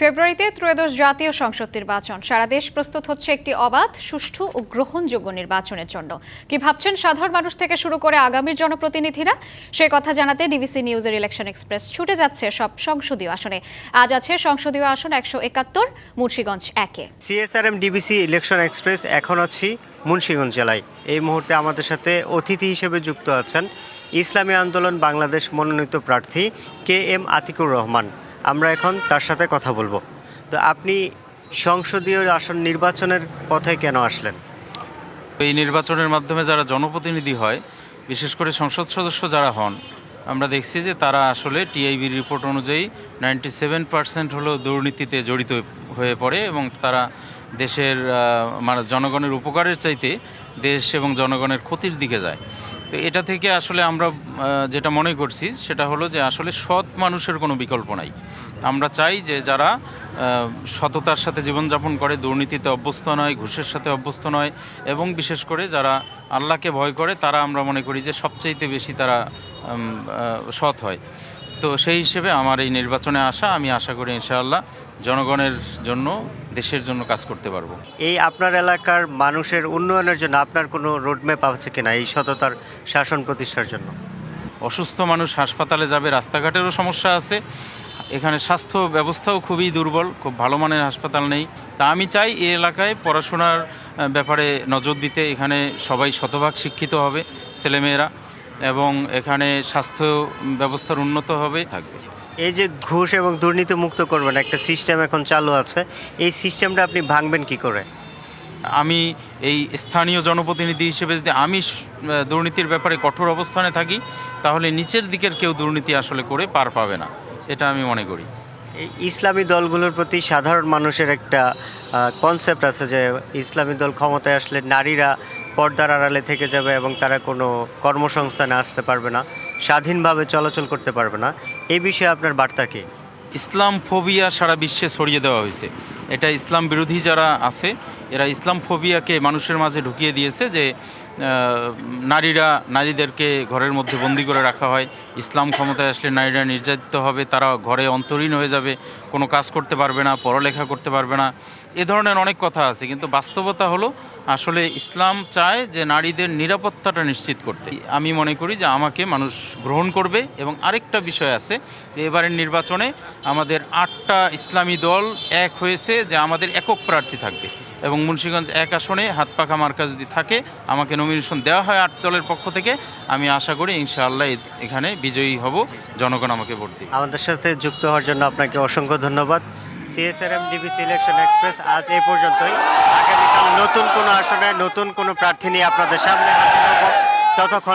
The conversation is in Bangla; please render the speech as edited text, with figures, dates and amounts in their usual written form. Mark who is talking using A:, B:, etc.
A: ফেব্রুয়ারিতে ত্রয়োদশ জাতীয় সংসদ নির্বাচন। সারা দেশ প্রস্তুত হচ্ছে একটি অবাধ, সুষ্ঠু ও গ্রহণযোগ্য নির্বাচনের জন্য। কি ভাবছেন সাধারণ মানুষ থেকে শুরু করে আগামীর জনপ্রতিনিধিরা? সে কথা জানাতে ডিবিসি নিউজের ইলেকশন এক্সপ্রেস ছুটে যাচ্ছে সব সংসদীয় আসনে। আজ আছে সংসদীয় আসন 171, মুন্সিগঞ্জ 1-এ।
B: সিএসআরএম ডিবিসি ইলেকশন এক্সপ্রেস এখন আছি মুন্সিগঞ্জ জেলায়। এই মুহূর্তে আমাদের সাথে অতিথি হিসেবে যুক্ত আছেন ইসলামী আন্দোলন বাংলাদেশ মনোনীত প্রার্থী KM আতিকুর রহমান। আমরা এখন তার সাথে কথা বলবো। তো আপনি সংসদীয় আসন নির্বাচনের পথে কেন আসলেন?
C: এই নির্বাচনের মাধ্যমে যারা জনপ্রতিনিধি হয়, বিশেষ করে সংসদ সদস্য যারা হন, আমরা দেখছি যে তারা আসলে টিআইবির রিপোর্ট অনুযায়ী 97% হলো দুর্নীতিতে জড়িত হয়ে পড়ে এবং তারা দেশের মানে জনগণের উপকারের চাইতে দেশ এবং জনগণের ক্ষতির দিকে যায়। তো এটা থেকে আসলে আমরা যেটা মনে করছি সেটা হলো যে আসলে সৎ মানুষের কোনো বিকল্প নাই। আমরা চাই যে যারা সততার সাথে জীবনযাপন করে, দুর্নীতিতে অভ্যস্ত নয়, ঘুষের সাথে অভ্যস্ত নয় এবং বিশেষ করে যারা আল্লাহকে ভয় করে, তারা আমরা মনে করি যে সবচাইতে বেশি তারা সৎ হয়। তো সেই হিসেবে আমার এই নির্বাচনে আসা, আমি আশা করি ইনশাআল্লাহ জনগণের জন্য, দেশের জন্য কাজ করতে পারবো।
B: এই আপনার এলাকার মানুষের উন্নয়নের জন্য আপনার কোনো রোডম্যাপ আছে কিনা এই সততার শাসন প্রতিষ্ঠার জন্য?
C: অসুস্থ মানুষ হাসপাতালে যাবে, রাস্তাঘাটেরও সমস্যা আছে, এখানে স্বাস্থ্য ব্যবস্থাও খুবই দুর্বল, খুব ভালো মানের হাসপাতাল নেই। তা আমি চাই এই এলাকায় পড়াশোনার ব্যাপারে নজর দিতে। এখানে সবাই শতভাগ শিক্ষিত হবে ছেলেমেয়েরা এবং এখানে স্বাস্থ্য ব্যবস্থার উন্নত হবে থাকবে।
B: এই যে ঘুষ এবং দুর্নীতি মুক্ত করবেন একটা সিস্টেম এখন চালু আছে, এই সিস্টেমটা আপনি ভাঙবেন কি করে?
C: আমি এই স্থানীয় জনপ্রতিনিধি হিসেবে যদি আমি দুর্নীতির ব্যাপারে কঠোর অবস্থানে থাকি, তাহলে নিচের দিকের কেউ দুর্নীতি আসলে করে পার পাবে না, এটা আমি মনে করি।
B: এই ইসলামী দলগুলোর প্রতি সাধারণ মানুষের একটা কনসেপ্ট আছে যে ইসলামী দল ক্ষমতায় আসলে নারীরা পর্দার আড়ালে থেকে যাবে এবং তারা কোনো কর্মসংস্থানে আসতে পারবে না, স্বাধীনভাবে চলাচল করতে পারবে না। এই বিষয়ে আপনার বার্তা কী?
C: ইসলাম ফোবিয়া সারা বিশ্বে ছড়িয়ে দেওয়া হয়েছে। এটা ইসলাম বিরোধী যারা আছে, এরা ইসলাম ফোবিয়াকে মানুষের মাঝে ঢুকিয়ে দিয়েছে যে নারীদেরকে ঘরের মধ্যে বন্দি করে রাখা হয়, ইসলাম ক্ষমতায় আসলে নারীরা নির্যাতিত হবে, তারা ঘরে অন্তরীণ হয়ে যাবে, কোনো কাজ করতে পারবে না, পড়ালেখা করতে পারবে না, এ ধরনের অনেক কথা আছে। কিন্তু বাস্তবতা হলো আসলে ইসলাম চায় যে নারীদের নিরাপত্তাটা নিশ্চিত করতে। আমি মনে করি যে আমাকে মানুষ গ্রহণ করবে। এবং আরেকটা বিষয় আছে, এবারের নির্বাচনে আমাদের 8টা ইসলামী দল এক হয়েছে যে আমাদের একক প্রার্থী থাকবে এবং মুন্সিগঞ্জ 1 আসনে হাত পাখা মার্কা যদি থাকে, আমাকে নমিনেশন দেওয়া হয় 8 দলের পক্ষ থেকে, আমি আশা করি ইনশাআল্লাহ এখানে বিজয়ী হব, জনগণ আমাকে ভোট দিবে।
B: আমাদের সাথে যুক্ত হওয়ার জন্য আপনাকে অসংখ্য ধন্যবাদ। সিএসআরএম ডিবিসি ইলেকশন এক্সপ্রেস আজ এই পর্যন্তই। আগামীকাল নতুন কোনো আসনে নতুন কোনো প্রার্থী নিয়ে আপনাদের সামনে হাজির হব। ততক্ষণ